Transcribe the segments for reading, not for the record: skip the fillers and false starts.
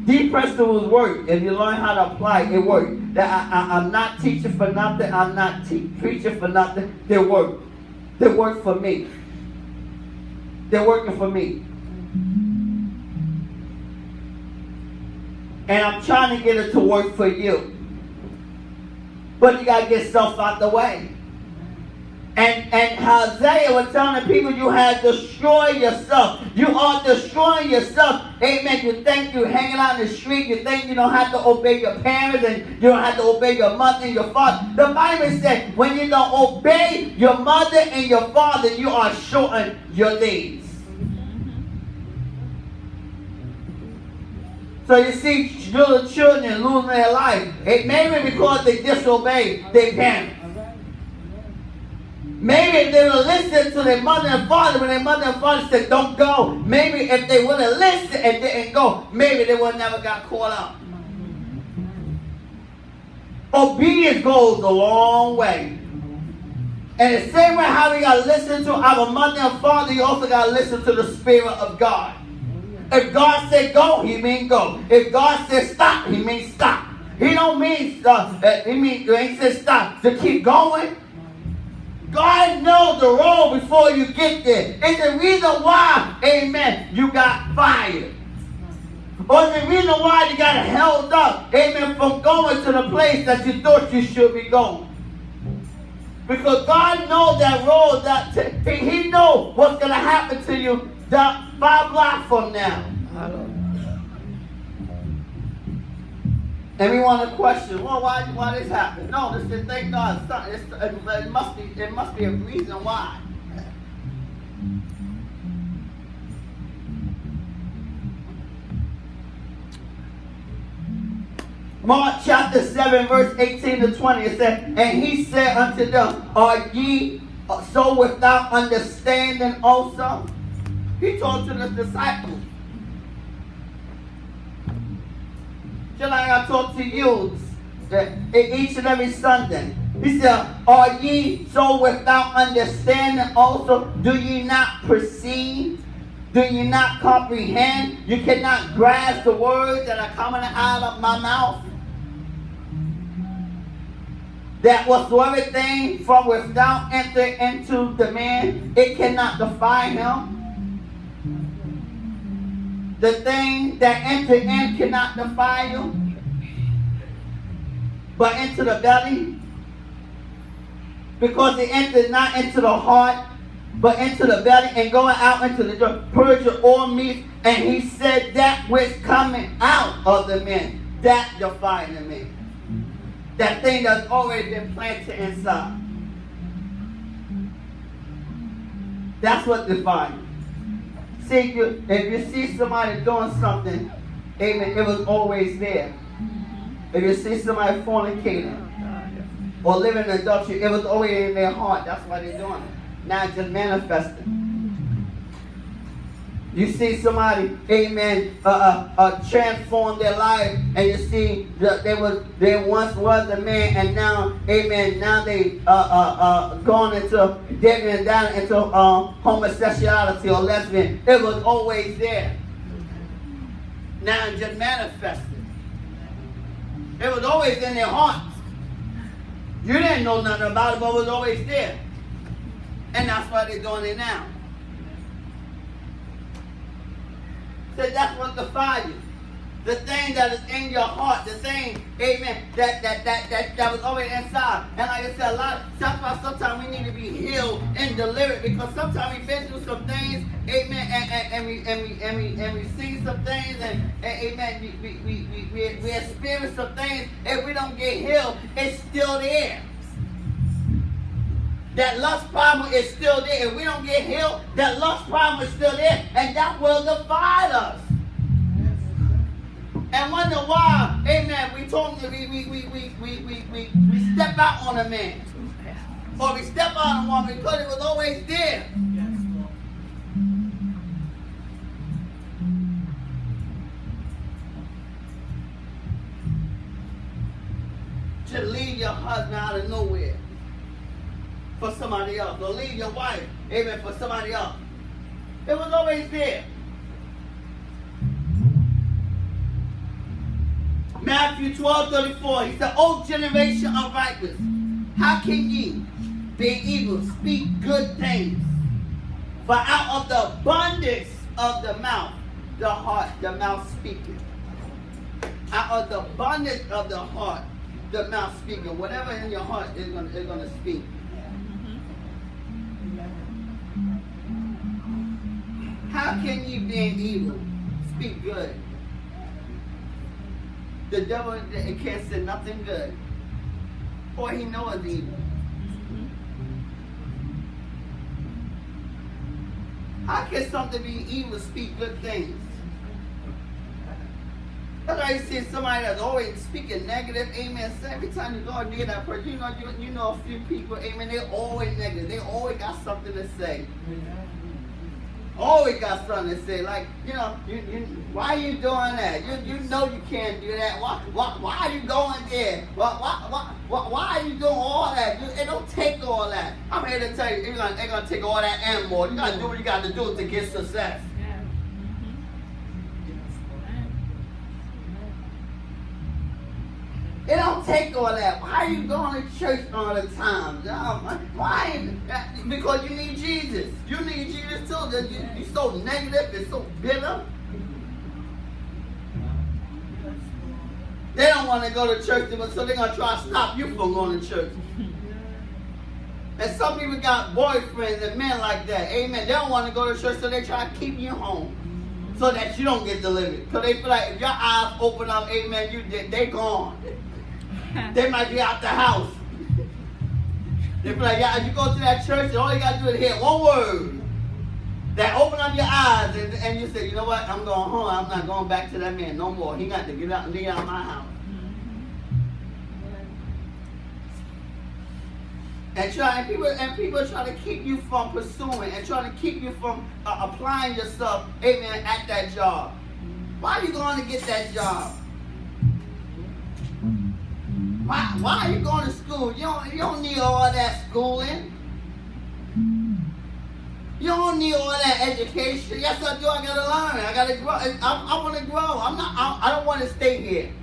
These principles work. If you learn how to apply it, it works. I'm not teaching for nothing. I'm not preaching for nothing. They work. They work for me. They're working for me. And I'm trying to get it to work for you. But you got to get self out the way. And Hosea was telling the people, you have destroyed yourself. You are destroying yourself. Amen. You think you're hanging out in the street. You think you don't have to obey your parents and you don't have to obey your mother and your father. The Bible said when you don't obey your mother and your father, you are shortening your days. So you see little children losing their life. It may be because they disobey their parents. Maybe if they would have listened to their mother and father when their mother and father said, don't go. Maybe if they would have listened and didn't go, maybe they would have never got caught up. Obedience goes a long way. And the same way how we got to listen to our mother and father, you also got to listen to the Spirit of God. If God said go, he means go. If God said stop, he means stop. He don't mean he said stop to keep going. God knows the road before you get there. It's the reason why, amen, you got fired. Or the reason why you got held up, amen, from going to the place that you thought you should be going. Because God knows that road, he knows what's going to happen to you 5 blocks from now. And we want to question, well, why this happened? No, this is, thank God, it must be a reason why. Mark chapter 7, verse 18 to 20, it said, and he said unto them, are ye so without understanding also? He told to the disciples. Just like I talk to you each and every Sunday. He said, are ye so without understanding also? Do ye not perceive? Do ye not comprehend? You cannot grasp the words that are coming out of my mouth? That whatsoever thing from without enter into the man, it cannot defile him. The thing that enter in cannot defile you, but into the belly, because it enters not into the heart, but into the belly, and going out into the dirt, purge all meat. And he said that which coming out of the man, that defile the man. That thing that's already been planted inside. That's what defiles. See, if you see somebody doing something, amen, it was always there. If you see somebody fornicating or living in adultery, it was always in their heart. That's why they're doing it. Now it's just manifesting. You see somebody, amen, transform their life, and you see that they once was a man, and now, amen, now they gone into digging down into homosexuality or lesbian. It was always there. Now it just manifested. It was always in their hearts. You didn't know nothing about it, but it was always there. And that's why they're doing it now. So that's what defiles you. The thing that is in your heart, the thing, amen, that was already inside. And like I said, sometimes we need to be healed and delivered, because sometimes we've been through some things, amen, and we see some things, and amen, we experience some things. If we don't get healed, it's still there. That lust problem is still there. If we don't get healed, that lust problem is still there, and that will defile us. And wonder why, amen, we step out on a man. Or we step out on a woman because it was always there. To leave your husband out of nowhere for somebody else. Or leave your wife, amen, for somebody else. It was always there. Matthew 12:34. He said, O generation of vipers, how can ye, being evil, speak good things? For out of the abundance of the mouth speaketh. Out of the abundance of the heart, the mouth speaketh. Whatever in your heart is going to speak. How can ye, being evil, speak good? The devil can't say nothing good, for he knows evil. How can something be evil speak good things? That's why you see somebody that's always speaking negative, amen. So every time you go near that person, you know a few people, amen, they're always negative. They always got something to say. Always got something to say. Like, why are you doing that? You know you can't do that. Why are you going there? Why are you doing all that? It don't take all that. I'm here to tell you, it's going to take all that and more. You got to do what you got to do to get success. It don't take all that. Why are you going to church all the time? Why? Because you need Jesus. You need Jesus too. You're so negative and so bitter. They don't want to go to church, so they're going to try to stop you from going to church. And some people got boyfriends and men like that. Amen. They don't want to go to church, so they try to keep you home so that you don't get delivered. Because they feel like if your eyes open up, amen, they gone. They might be out the house. They feel like, yeah, you go to that church and all you got to do is hear one word that open up your eyes and you say, you know what, I'm going home. I'm not going back to that man no more. He got to get out and leave out of my house. And people try to keep you from pursuing and try to keep you from applying yourself, amen, at that job. Why are you going to get that job? Why are you going to school? You don't need all that schooling. You don't need all that education. Yes, I do. I gotta learn. I gotta grow. I want to grow. I don't want to stay here.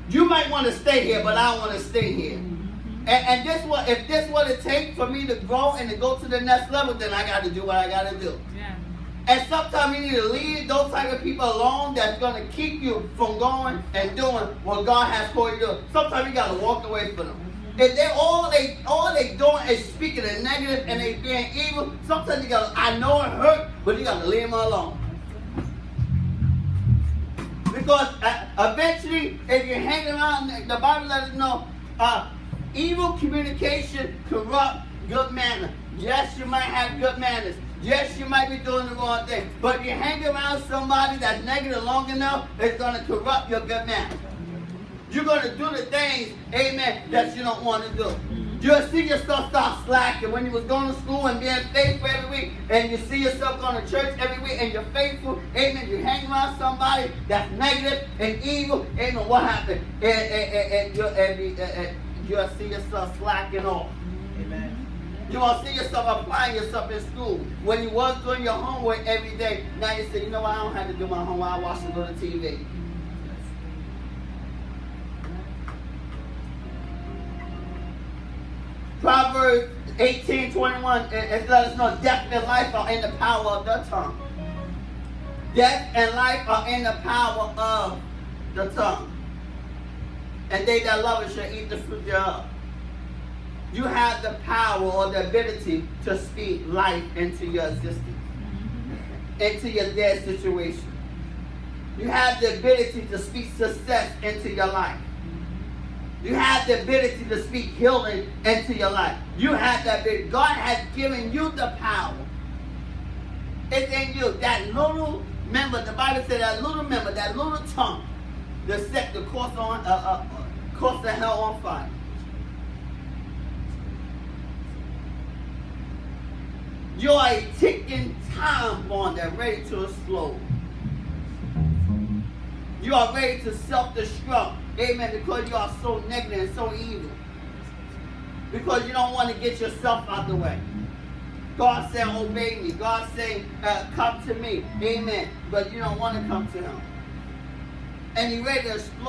You might want to stay here, but I don't want to stay here. And if this what it takes for me to grow and to go to the next level, then I got to do what I got to do. Yeah. And sometimes you need to leave those type of people alone that's going to keep you from going and doing what God has for you to do. Sometimes you got to walk away from them. If they all they doing is speaking in negative and they being evil, sometimes you got to, I know it hurt, but you got to leave them alone. Because eventually, if you're hanging around, the Bible lets us know, evil communication corrupt good manners. Yes, you might have good manners. Yes, you might be doing the wrong thing. But if you hang around somebody that's negative long enough, it's going to corrupt your good manners. You're going to do the things, amen, that you don't want to do. You'll see yourself start slacking when you was going to school and being faithful every week, and you see yourself going to church every week, and you're faithful, amen. You hang around somebody that's negative and evil, amen. What happened? And you'll see yourself slacking off. Amen. You will see yourself applying yourself in school. When you was doing your homework every day, now you say, you know what, I don't have to do my homework, I watch a little TV. Proverbs 18:21, it let us know death and life are in the power of the tongue. Death and life are in the power of the tongue. And they that love it shall eat the fruit thereof. You have the power or the ability to speak life into your existence, into your dead situation. You have the ability to speak success into your life. You have the ability to speak healing into your life. You have that ability. God has given you the power. It's in you. That little member, the Bible said that little member, that little tongue, that set the course of hell on fire. You are a ticking time bomb that's ready to explode. You are ready to self-destruct. Amen. Because you are so negative and so evil. Because you don't want to get yourself out the way. God said, obey me. God said, come to me. Amen. But you don't want to come to him. And you're ready to explode.